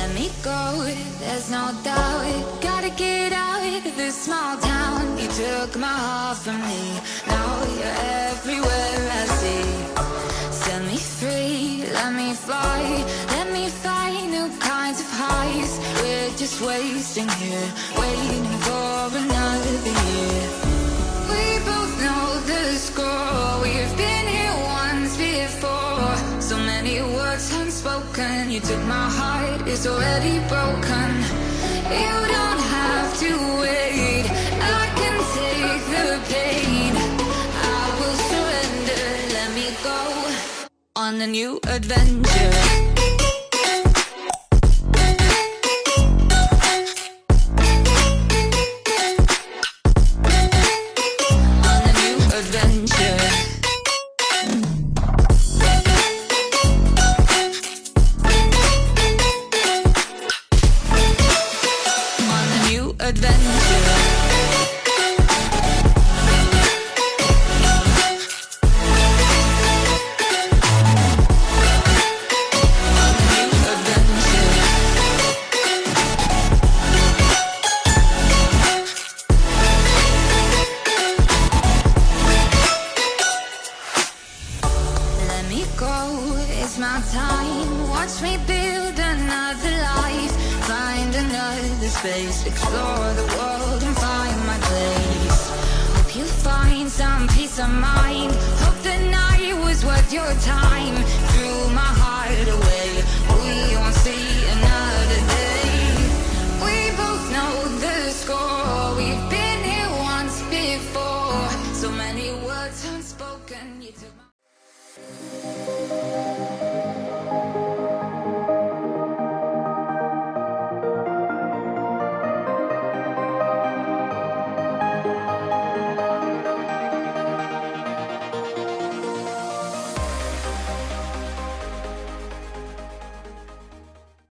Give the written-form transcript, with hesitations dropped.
Let me go, there's no doubt. Gotta get out of this small town. You took my heart from me, now you're everywhere I see. Set me free, let me fly. Let me find new kinds of highs. We're just wasting here, waiting for another year. We both know the score. We've been here once before. So many words unspoken. You took my heart, it's already broken. You don't have to wait, I can take the pain. I will surrender, let me go on a new adventure. Explore the world and find my place. Hope you find some peace of mind. Hope the night was worth your time. Threw my heart away, we won't see another day. We both know the score. We've been here once before. So many words unspoken. You took my